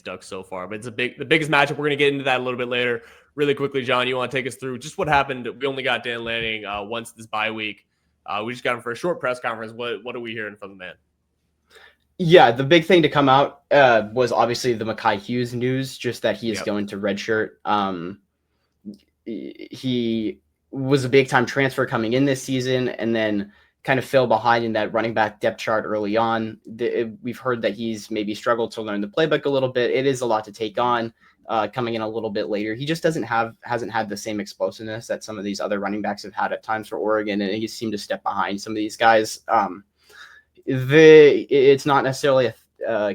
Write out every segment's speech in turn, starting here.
Ducks so far. But it's the biggest matchup. We're going to get into that a little bit later. Really quickly, John, you want to take us through just what happened? We only got Dan Lanning once this bye week. We just got him for a short press conference. What are we hearing from the man? Yeah, the big thing to come out was obviously the Makhi Hughes news, just that he is going to Redshirt. He was a big-time transfer coming in this season and then kind of fell behind in that running back depth chart early on. We've heard that he's maybe struggled to learn the playbook a little bit. It is a lot to take on coming in a little bit later. He just hasn't had the same explosiveness that some of these other running backs have had at times for Oregon, and he seemed to step behind some of these guys. It's not necessarily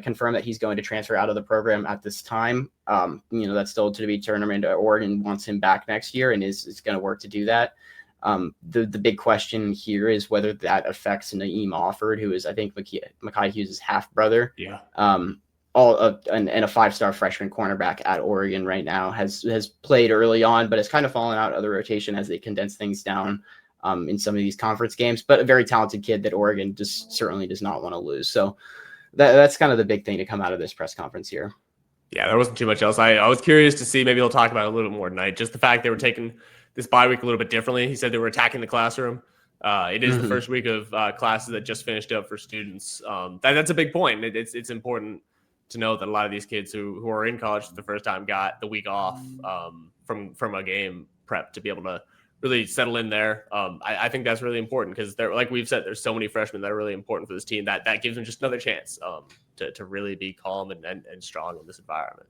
confirmed that he's going to transfer out of the program at this time. That's still to be determined. Oregon wants him back next year and is going to work to do that. The big question here is whether that affects Naeem Offord, who is, I think, Makhi Hughes' half brother. Yeah. And a 5-star freshman cornerback at Oregon right now has played early on, but has kind of fallen out of the rotation as they condense things down in some of these conference games. But a very talented kid that Oregon just certainly does not want to lose. So that's kind of the big thing to come out of this press conference here. Yeah, there wasn't too much else. I was curious to see, maybe he'll talk about it a little bit more tonight. Just the fact they were taking this bye week a little bit differently. He said they were attacking the classroom. It is the first week of classes that just finished up for students. That's a big point. It's important to know that a lot of these kids who are in college for the first time got the week off from a game prep to be able to really settle in there. I think that's really important because, like we've said, there's so many freshmen that are really important for this team that gives them just another chance to really be calm and strong in this environment.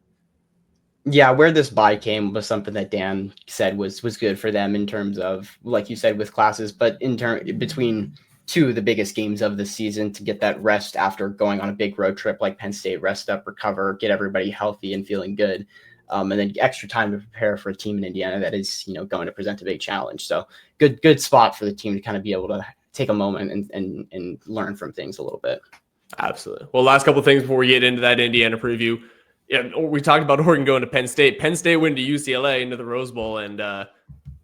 Yeah, where this bye came was something that Dan said was good for them in terms of, like you said, with classes, but between two of the biggest games of the season to get that rest after going on a big road trip like Penn State, rest up, recover, get everybody healthy and feeling good. And then extra time to prepare for a team in Indiana that is, going to present a big challenge. So good spot for the team to kind of be able to take a moment and learn from things a little bit. Absolutely. Well, last couple of things before we get into that Indiana preview. Yeah, we talked about Oregon going to Penn State. Penn State went to UCLA into the Rose Bowl and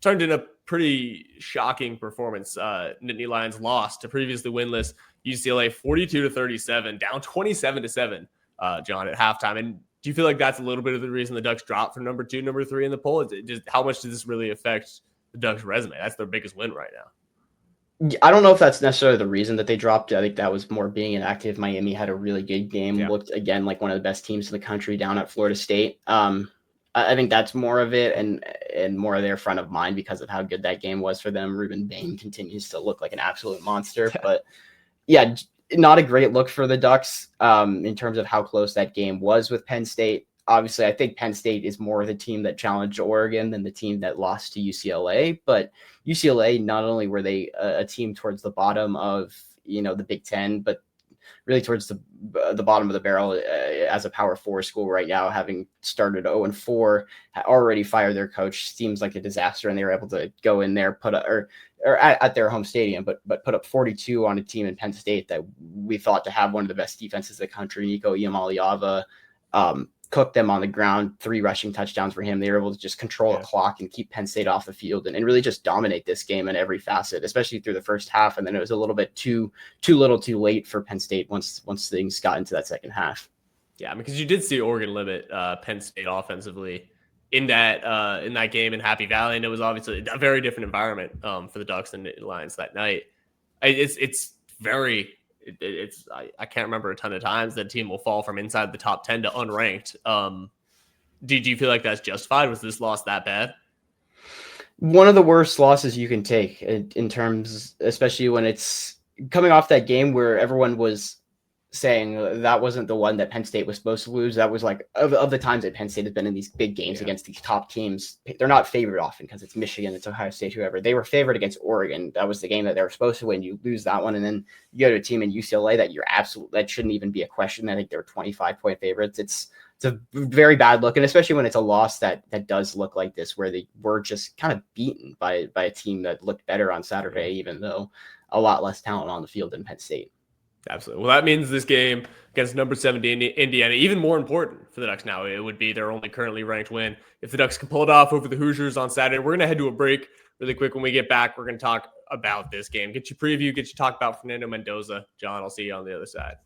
turned in a pretty shocking performance. Nittany Lions lost to previously winless UCLA 42-37, down 27-7, John, at halftime. And do you feel like that's a little bit of the reason the Ducks dropped from number 2, number 3 in the poll? How much does this really affect the Ducks' resume? That's their biggest win right now. I don't know if that's necessarily the reason that they dropped. I think that was more being inactive. Miami had a really good game, looked again like one of the best teams in the country down at Florida State. I think that's more of it and more of their front of mind because of how good that game was for them. Ruben Bain continues to look like an absolute monster, but yeah, not a great look for the Ducks in terms of how close that game was with Penn State. Obviously, I think Penn State is more the team that challenged Oregon than the team that lost to UCLA. But UCLA, not only were they a team towards the bottom of the Big Ten, but really towards the bottom of the barrel as a Power 4 school right now, having started 0-4, already fired their coach, seems like a disaster, and they were able to go in there, at their home stadium, but put up 42 on a team in Penn State that we thought to have one of the best defenses in the country. Nico Iamaleava cooked them on the ground, 3 rushing touchdowns for him. They were able to just control the clock and keep Penn State off the field and really just dominate this game in every facet, especially through the first half. And then it was a little bit too little too late for Penn State once things got into that second half. Yeah, because you did see Oregon limit Penn State offensively in that game in Happy Valley, and it was obviously a very different environment for the Ducks and Lions that night. I can't remember a ton of times that team will fall from inside the top 10 to unranked. Do you feel like that's justified? Was this loss that bad? One of the worst losses you can take in terms, especially when it's coming off that game where everyone was saying that wasn't the one that Penn State was supposed to lose. That was like of the times that Penn State has been in these big games against these top teams. They're not favored often because it's Michigan, it's Ohio State, whoever. They were favored against Oregon. That was the game that they were supposed to win. You lose that one, and then you go to a team in UCLA that shouldn't even be a question. I think they're 25-point favorites. It's a very bad look, and especially when it's a loss that does look like this, where they were just kind of beaten by a team that looked better on Saturday, even though a lot less talent on the field than Penn State. Absolutely. Well, that means this game against number 17 Indiana, even more important for the Ducks now. It would be their only currently ranked win. If the Ducks can pull it off over the Hoosiers on Saturday, we're going to head to a break really quick. When we get back, we're going to talk about this game. Get you talk about Fernando Mendoza. John, I'll see you on the other side.